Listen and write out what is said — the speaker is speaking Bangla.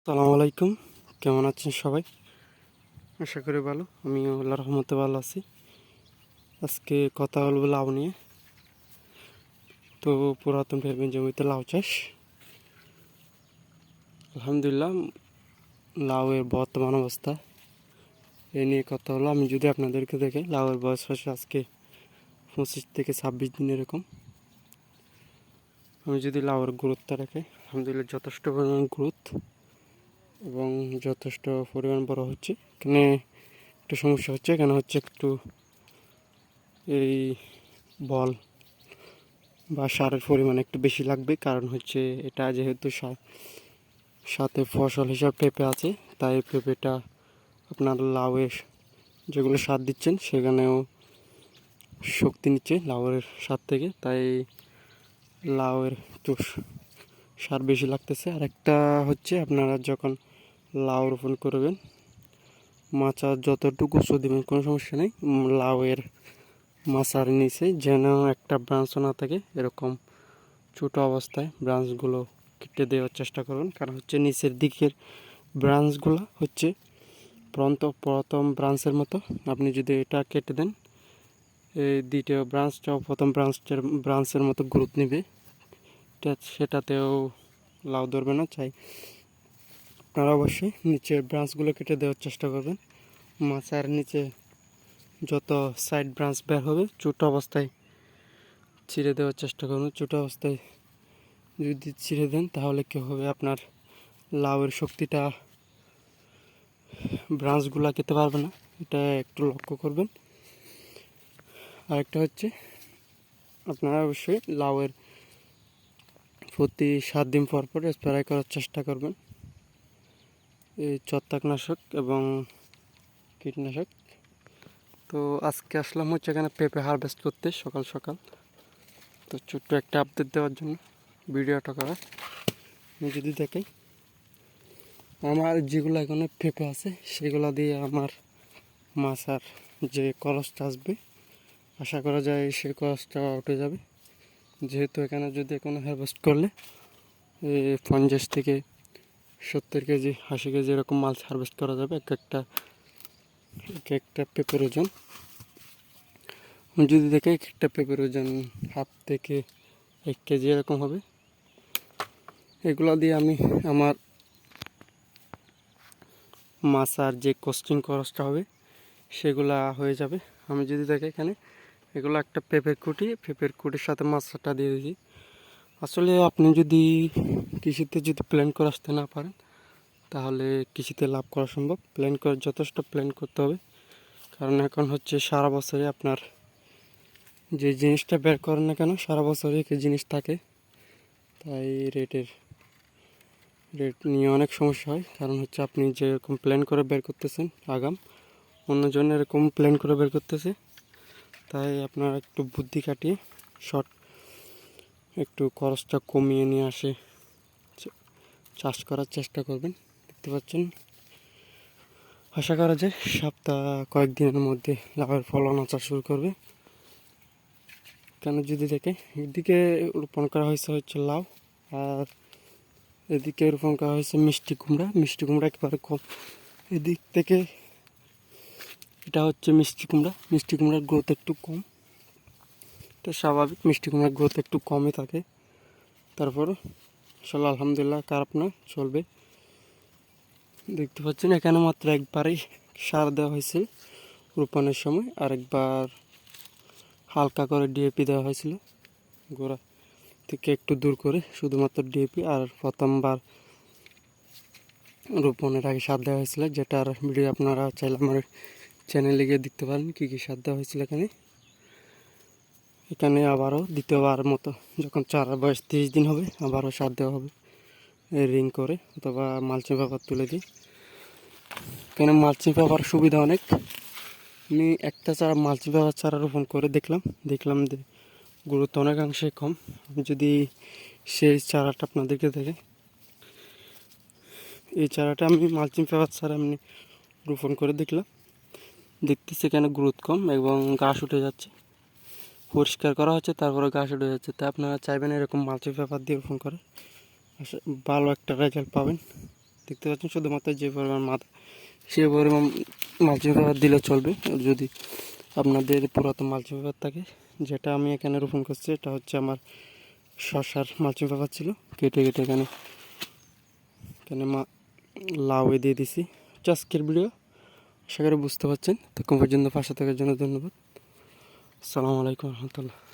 আসসালামু আলাইকুম। কেমন আছেন সবাই? আশা করি ভালো। আমিও আল্লাহর রহমতে ভালো আছি। আজকে কথা বলবো লাউ নিয়ে। তো পুরাতন ভেবে জমিতে লাউ চাষ, আলহামদুলিল্লাহ লাউয়ের বর্তমান অবস্থা এ নিয়ে কথা হলো। আমি যদি আপনাদেরকে দেখে, লাউয়ের বয়স হচ্ছে আজকে 25 থেকে 26 দিন এরকম। আমি যদি লাউয়ের গ্রোথটা রাখি, আলহামদুলিল্লাহ যথেষ্ট পরিমাণ গ্রোথ এবং যথেষ্ট পরিমাণ বড় হচ্ছে। এখানে একটু সমস্যা হচ্ছে, এখানে হচ্ছে একটু এই বল বা সারের পরিমাণ একটু বেশি লাগবে, কারণ হচ্ছে এটা যেহেতু সাথে ফসল হিসাব পেঁপে আছে, তাই পেঁপেটা আপনার লাউয়ের যেগুলো সার দিচ্ছেন সেখানেও শক্তি নিচ্ছে লাউয়ের সার থেকে, তাই লাউয়ের একটু সার বেশি লাগতেছে। আর একটা হচ্ছে আপনারা যখন লাউ রোপণ করবেন, মাচা যতটুকু উঁচু দেবেন কোনো সমস্যা নেই, লাউয়ের মাচার নিচে যেন একটা ব্রাঞ্চও না থাকে, এরকম ছোটো অবস্থায় ব্রাঞ্চগুলো কেটে দেওয়ার চেষ্টা করুন। কারণ হচ্ছে নিচের দিকের ব্রাঞ্চগুলো হচ্ছে প্রথম ব্রাঞ্চের মতো, আপনি যদি এটা কেটে দেন, এই দ্বিতীয় ব্রাঞ্চটাও প্রথম ব্রাঞ্চের মতো গ্রোথ নেবে, সেটাতেও লাউ ধরবে না। চাই আপনারা অবশ্যই নিচের ব্রাঞ্চগুলো কেটে দেওয়ার চেষ্টা করবেন। মাচার নিচে যত সাইড ব্রাঞ্চ বের হবে ছোটো অবস্থায় ছিঁড়ে দেওয়ার চেষ্টা করুন। ছোটো অবস্থায় যদি ছিঁড়ে দেন তাহলে কী হবে, আপনার লাউয়ের শক্তিটা ব্রাঞ্চগুলো খেতে পারবে না, এটা একটু লক্ষ্য করবেন। আরেকটা হচ্ছে আপনারা অবশ্যই লাউয়ের প্রতি 7 দিন পর পর স্প্রে করার চেষ্টা করবেন, এই ছত্রাকনাশক এবং কীটনাশক। তো আজকে আসলাম হচ্ছে এখানে পেঁপে হারভেস্ট করতে সকাল সকাল। তো ছোট্ট একটা আপডেট দেওয়ার জন্য ভিডিওটা করা। আমি যদি দেখাই, আমার যেগুলো এখানে পেঁপে আছে সেগুলো দিয়ে আমার মাছার যে খরচটা আসবে, আশা করা যায় সেই খরচটা উঠে যাবে। যেহেতু এখানে যদি কোনো হারভেস্ট করলে 50 থেকে 70 কেজি 80 কেজি এরকম মাছ হারভেস্ট করা যাবে এক একটা পেঁপের ওজন। আমি যদি দেখি এক একটা পেঁপের ওজন 1/2 থেকে 1 কেজি এরকম হবে। এগুলো দিয়ে আমি আমার মাছার যে কস্টিং খরচটা হবে সেগুলা হয়ে যাবে। আমি যদি দেখি এখানে এগুলো একটা পেঁপের কুটির সাথে মাছটা দিয়ে দিই। আসলে আপনি যদি কৃষিতে প্ল্যান করে আসতে না পারেন, তাহলে কৃষিতে লাভ করা সম্ভব। যথেষ্ট প্ল্যান করতে হবে, কারণ এখন হচ্ছে সারা বছরে আপনার যে জিনিসটা বের করেন না কেন সারা বছরে একই জিনিস থাকে, তাই রেট নিয়ে অনেক সমস্যা হয়। কারণ হচ্ছে আপনি যেরকম প্ল্যান করে বের করতেছেন আগাম, অন্যজন এরকম প্ল্যান করে বের করতেছে, তাই আপনারা একটু বুদ্ধি কাটিয়ে একটু খরচটা কমিয়ে নিয়ে আসে চাষ করার চেষ্টা করবেন। দেখতে পাচ্ছেন, আশা করা যায় সপ্তাহ কয়েকদিনের মধ্যে লাউয়ের ফলন আসা শুরু করবে। কেন যদি দেখে, এদিকে রোপণ করা হচ্ছে লাউ, আর এদিকে রোপণ করা হয়েছে মিষ্টি কুমড়া একেবারে কম। এদিক থেকে এটা হচ্ছে মিষ্টি কুমড়ার গ্রোথ একটু কম, এটা স্বাভাবিক, মিষ্টি কুমড়ার গ্রোথ একটু কমই থাকে। তারপর আসলে আলহামদুলিল্লাহ খারাপ না, চলবে। দেখতে পাচ্ছেন এখানে মাত্র একবারই সার দেওয়া হয়েছে রোপণের সময়, আরেকবার হালকা করে ডিএপি দেওয়া হয়েছিল গোড়া থেকে একটু দূর করে, শুধুমাত্র ডিএপি। আর প্রথমবার রোপণের আগে সার দেওয়া হয়েছিল, যেটার ভিডিও আপনারা চাইলে আমার চ্যানেলে গিয়ে দেখতে পারেন কী কী সার দেওয়া হয়েছিল। এখানে আবারও দ্বিতীয়বার মতো যখন চারার বয়স 30 দিন হবে আবারও সার দেওয়া হবে, রিং করে অথবা মালচিং পেপার তুলে দিয়ে। এখানে মালচিং পেপার সুবিধা অনেক। আমি একটা মালচিং পেপার চারা রোপণ করে দেখলাম যে গুরুত্ব অনেকাংশে কম। আমি যদি সেই চারাটা আপনাদেরকে দেখে, এই চারাটা আমি মালচিং পেপার ছাড়া এমনি রোপণ করে দেখতেছি এখানে গ্রোথ কম এবং ঘাস উঠে যাচ্ছে। পরিষ্কার করা হচ্ছে, তারপরে ঘাস উঠে যাচ্ছে। তাই আপনারা চাইবেন এরকম মালচিং পেপার দিয়ে রোপণ করে, ভালো একটা রেজাল্ট পাবেন। দেখতে পাচ্ছেন শুধুমাত্র যে পরিমাণ মাথা সে পরিমাণ মালচিং পেপার দিলে চলবে। যদি আপনাদের পুরাতন মালচিং পেপার থাকে, যেটা আমি এখানে রোপণ করছি এটা হচ্ছে আমার শসার মালচিং পেপার ছিল, কেটে কেটে এখানে লাউ দিয়ে দিছি। আজকের ভিডিও আশা করি বুঝতে পারছেন। তখন পর্যন্ত পাশে থাকার জন্য ধন্যবাদ। আসসালামু আলাইকুম রহমতুল্লাহ।